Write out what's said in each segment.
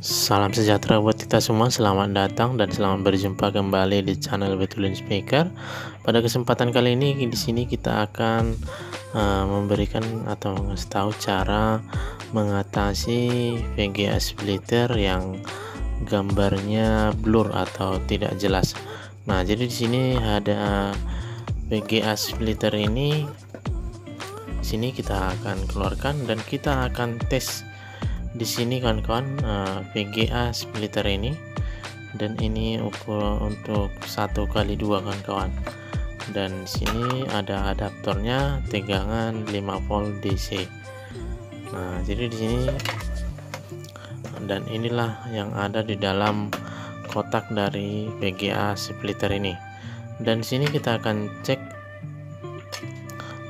Salam sejahtera buat kita semua. Selamat datang dan selamat berjumpa kembali di channel Betulin Speaker. Pada kesempatan kali ini di sini kita akan memberikan atau ngasih tahu cara mengatasi VGA splitter yang gambarnya blur atau tidak jelas. Nah, jadi di sini ada VGA splitter ini. Di sini kita akan keluarkan dan kita akan tes di sini kawan-kawan VGA splitter ini, dan ini ukur untuk 1x2 kawan-kawan, dan di sini ada adaptornya tegangan 5 volt DC. Nah, jadi di sini dan inilah yang ada di dalam kotak dari VGA splitter ini, dan di sini kita akan cek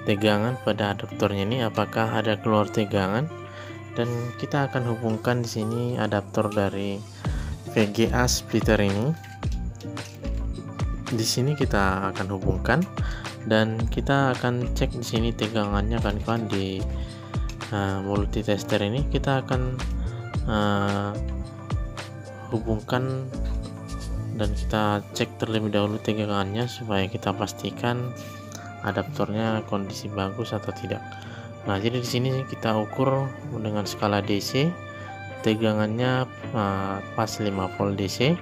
tegangan pada adaptornya ini apakah ada keluar tegangan, dan kita akan hubungkan di sini adaptor dari VGA splitter ini. Di sini kita akan hubungkan dan kita akan cek di sini tegangannya kawan-kawan di multitester ini. Kita akan hubungkan dan kita cek terlebih dahulu tegangannya supaya kita pastikan adaptornya kondisi bagus atau tidak. Nah, jadi di sini kita ukur dengan skala DC, tegangannya pas 5 volt DC,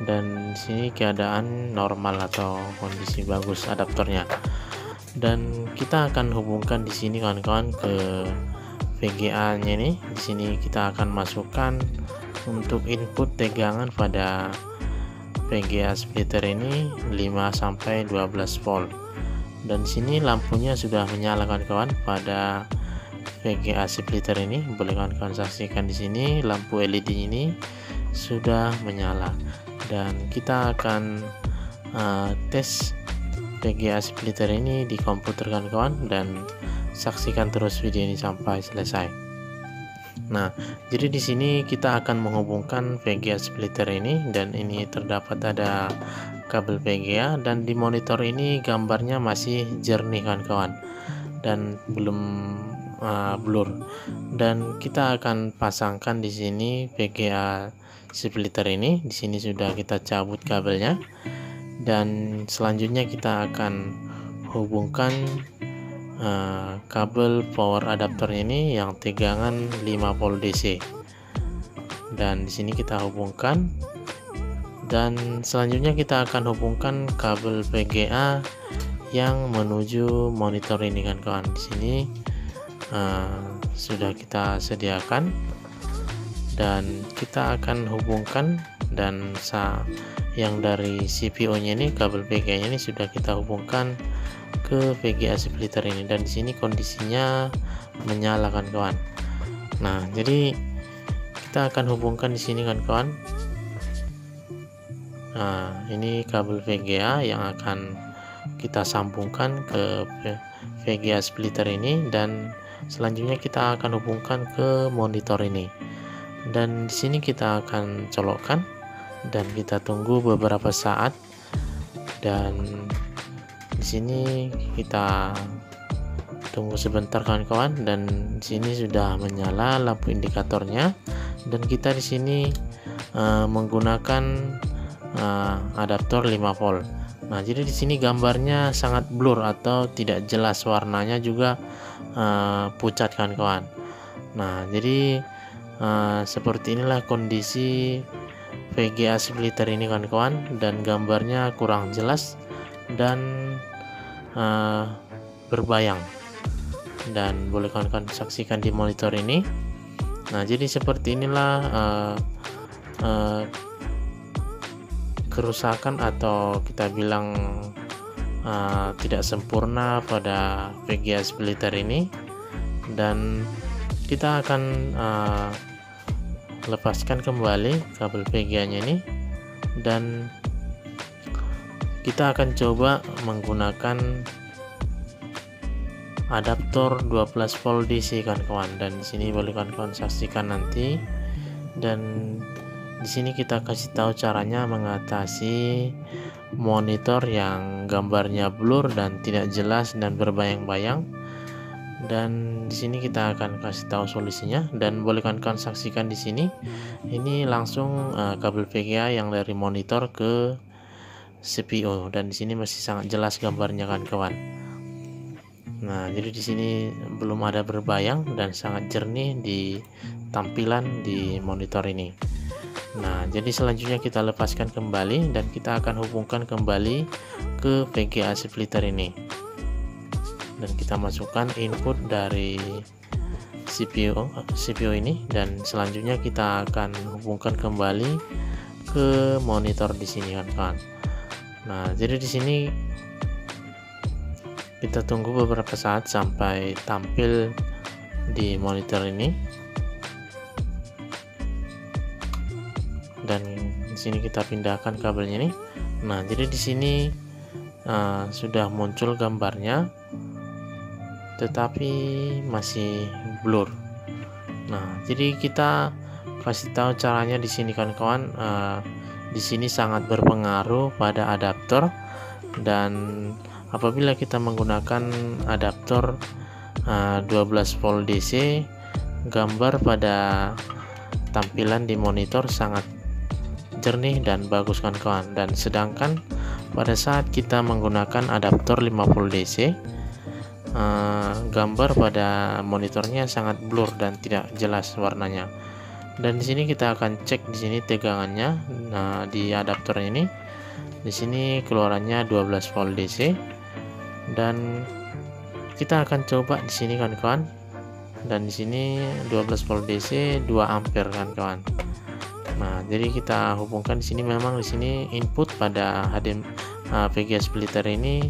dan di sini keadaan normal atau kondisi bagus adaptornya. Dan kita akan hubungkan di sini kawan-kawan ke VGA-nya ini. Di sini kita akan masukkan untuk input tegangan pada VGA splitter ini 5 sampai 12 volt. Dan di sini lampunya sudah menyala kawan-kawan pada VGA splitter ini. Boleh kawan-kawan saksikan di sini lampu LED ini sudah menyala. Dan kita akan tes VGA splitter ini di komputer kawan-kawan, dan saksikan terus video ini sampai selesai. Nah, jadi di sini kita akan menghubungkan VGA splitter ini, dan ini terdapat ada kabel VGA, dan di monitor ini gambarnya masih jernih kawan-kawan dan belum blur. Dan kita akan pasangkan di sini VGA splitter ini. Di sini sudah kita cabut kabelnya, dan selanjutnya kita akan hubungkan kabel power adapter ini yang tegangan 5 volt DC, dan di sini kita hubungkan. Dan selanjutnya kita akan hubungkan kabel VGA yang menuju monitor ini kan kawan. Di sini sudah kita sediakan, dan kita akan hubungkan, dan yang dari CPU-nya ini, kabel VGA ini sudah kita hubungkan ke VGA splitter ini, dan di sini kondisinya menyala kan kawan. Nah, jadi kita akan hubungkan di sini kan kawan. Nah, ini kabel VGA yang akan kita sambungkan ke VGA splitter ini, dan selanjutnya kita akan hubungkan ke monitor ini. Dan di sini kita akan colokkan dan kita tunggu beberapa saat. Dan di sini kita tunggu sebentar kawan-kawan, dan di sini sudah menyala lampu indikatornya, dan kita di sini menggunakan adaptor 5 volt. Nah, jadi di sini gambarnya sangat blur atau tidak jelas, warnanya juga pucat kawan-kawan. Nah, jadi seperti inilah kondisi VGA splitter ini kawan-kawan, dan gambarnya kurang jelas dan berbayang, dan boleh kawan-kawan saksikan di monitor ini. Nah, jadi seperti inilah kerusakan atau kita bilang tidak sempurna pada VGA splitter ini. Dan kita akan lepaskan kembali kabel VGA nya ini, dan kita akan coba menggunakan adaptor 12 volt DC kawan-kawan. Dan di sini boleh kawan-kawan saksikan nanti, dan di sini kita kasih tahu caranya mengatasi monitor yang gambarnya blur dan tidak jelas dan berbayang-bayang. Dan di sini kita akan kasih tahu solusinya, dan boleh kalian saksikan di sini. Ini langsung kabel VGA yang dari monitor ke CPU, dan di sini masih sangat jelas gambarnya kan kawan. Nah, jadi di sini belum ada berbayang dan sangat jernih di tampilan di monitor ini. Nah, jadi selanjutnya kita lepaskan kembali dan kita akan hubungkan kembali ke VGA splitter ini. Dan kita masukkan input dari CPU ini, dan selanjutnya kita akan hubungkan kembali ke monitor di sini kan kawan. Nah, jadi di sini kita tunggu beberapa saat sampai tampil di monitor ini. Dan di sini kita pindahkan kabelnya nih. Nah, jadi di sini sudah muncul gambarnya, tetapi masih blur. Nah, jadi kita kasih tahu caranya di sini kan kawan. Di sini sangat berpengaruh pada adaptor, dan apabila kita menggunakan adaptor 12 volt DC, gambar pada tampilan di monitor sangat jernih dan bagus kan kawan. Dan sedangkan pada saat kita menggunakan adaptor 5 volt DC, gambar pada monitornya sangat blur dan tidak jelas warnanya. Dan di sini kita akan cek di sini tegangannya. Nah, di adaptor ini, di sini keluarannya 12 volt DC, dan kita akan coba di sini kan kawan. Dan di sini 12 volt DC 2 ampere kan kawan. Nah, jadi kita hubungkan di sini. Memang di sini input pada VGA splitter ini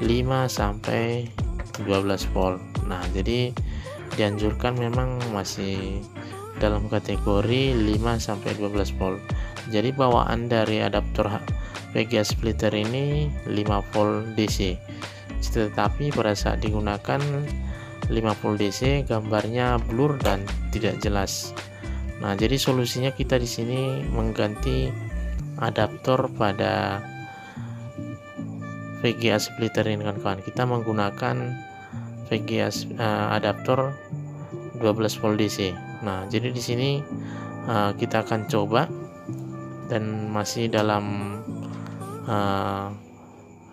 5 sampai 12 volt. Nah, jadi dianjurkan memang masih dalam kategori 5 sampai 12 volt. Jadi bawaan dari adaptor VGA splitter ini 5 volt DC. Tetapi pada saat digunakan 5 volt DC, gambarnya blur dan tidak jelas. Nah, jadi solusinya kita di sini mengganti adaptor pada VGA splitter ini kan kawan. Kita menggunakan VGA adaptor 12 volt DC. Nah, jadi di sini kita akan coba, dan masih dalam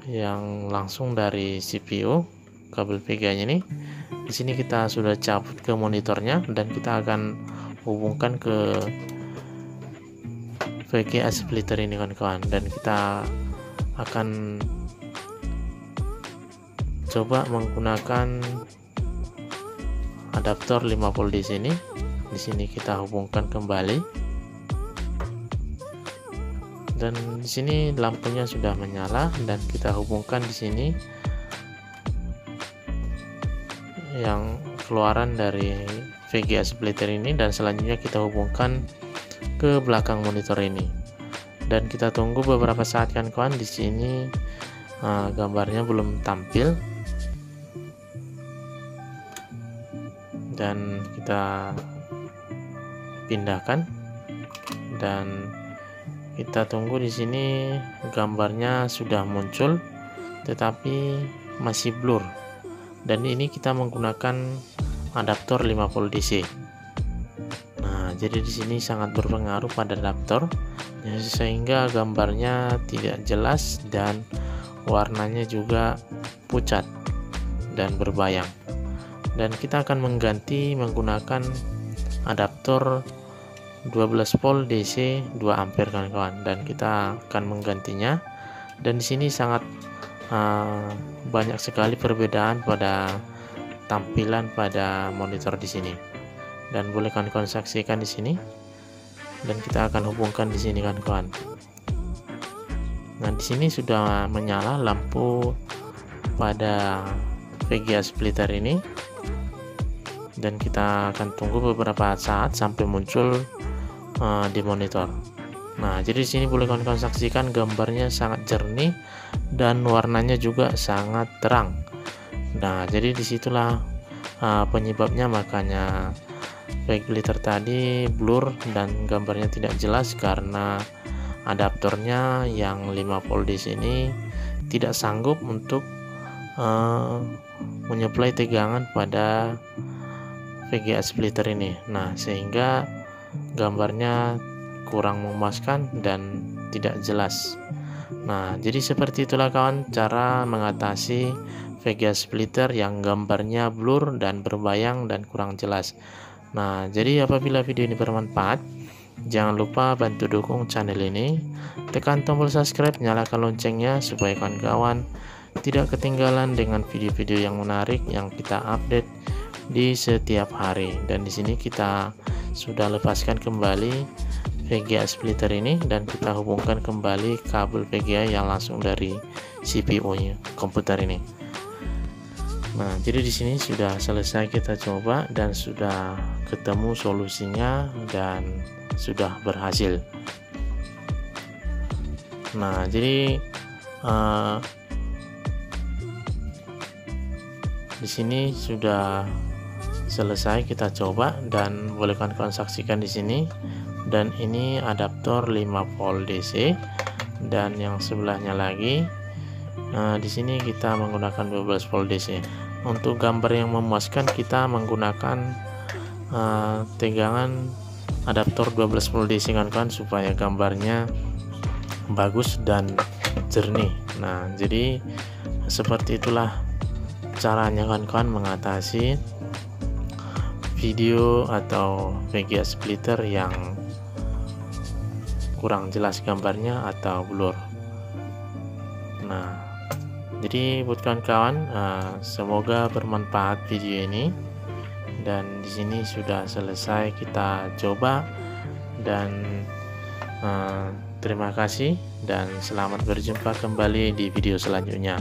yang langsung dari CPU kabel VGA-nya ini. Di sini kita sudah cabut ke monitornya, dan kita akan hubungkan ke VGA splitter ini kan kawan. Dan kita akan coba menggunakan adaptor 5 volt di sini. Di sini kita hubungkan kembali, dan di sini lampunya sudah menyala, dan kita hubungkan di sini yang keluaran dari VGA splitter ini, dan selanjutnya kita hubungkan ke belakang monitor ini. Dan kita tunggu beberapa saat kan kawan. Di sini gambarnya belum tampil, dan kita pindahkan, dan kita tunggu. Di sini gambarnya sudah muncul tetapi masih blur, dan ini kita menggunakan adaptor 5 volt DC. Nah, jadi di sini sangat berpengaruh pada adaptor, sehingga gambarnya tidak jelas dan warnanya juga pucat dan berbayang. Dan kita akan mengganti menggunakan adaptor 12 volt DC 2 ampere kan kawan. Dan kita akan menggantinya, dan di sini sangat banyak sekali perbedaan pada tampilan pada monitor di sini. Dan boleh kawan saksikan di sini, dan kita akan hubungkan di sini kan kawan. Nah, di sini sudah menyala lampu pada VGA splitter ini, dan kita akan tunggu beberapa saat sampai muncul di monitor. Nah, jadi di sini boleh kawan saksikan gambarnya sangat jernih dan warnanya juga sangat terang. Nah, jadi disitulah penyebabnya, makanya regulator tadi blur dan gambarnya tidak jelas, karena adaptornya yang 5 volt di sini tidak sanggup untuk menyuplai tegangan pada VGA splitter ini. Nah, sehingga gambarnya kurang memuaskan dan tidak jelas. Nah, jadi seperti itulah kawan cara mengatasi VGA splitter yang gambarnya blur dan berbayang dan kurang jelas. Nah, jadi apabila video ini bermanfaat, jangan lupa bantu dukung channel ini, tekan tombol subscribe, nyalakan loncengnya supaya kawan-kawan tidak ketinggalan dengan video-video yang menarik yang kita update di setiap hari. Dan di sini kita sudah lepaskan kembali VGA splitter ini dan kita hubungkan kembali kabel VGA yang langsung dari CPU-nya komputer ini. Nah, jadi di sini sudah selesai kita coba dan sudah ketemu solusinya dan sudah berhasil. Nah, jadi di sini sudah selesai kita coba dan boleh kalian saksikan di sini. Dan ini adaptor 5 volt DC dan yang sebelahnya lagi. Nah, di sini kita menggunakan 12 volt DC. Untuk gambar yang memuaskan kita menggunakan tegangan adaptor 12 volt DC kan supaya gambarnya bagus dan jernih. Nah, jadi seperti itulah caranya kawan-kawan mengatasi video atau VGA splitter yang kurang jelas gambarnya atau blur. Nah, jadi buat kawan-kawan semoga bermanfaat video ini. Dan di sini sudah selesai kita coba dan terima kasih dan selamat berjumpa kembali di video selanjutnya.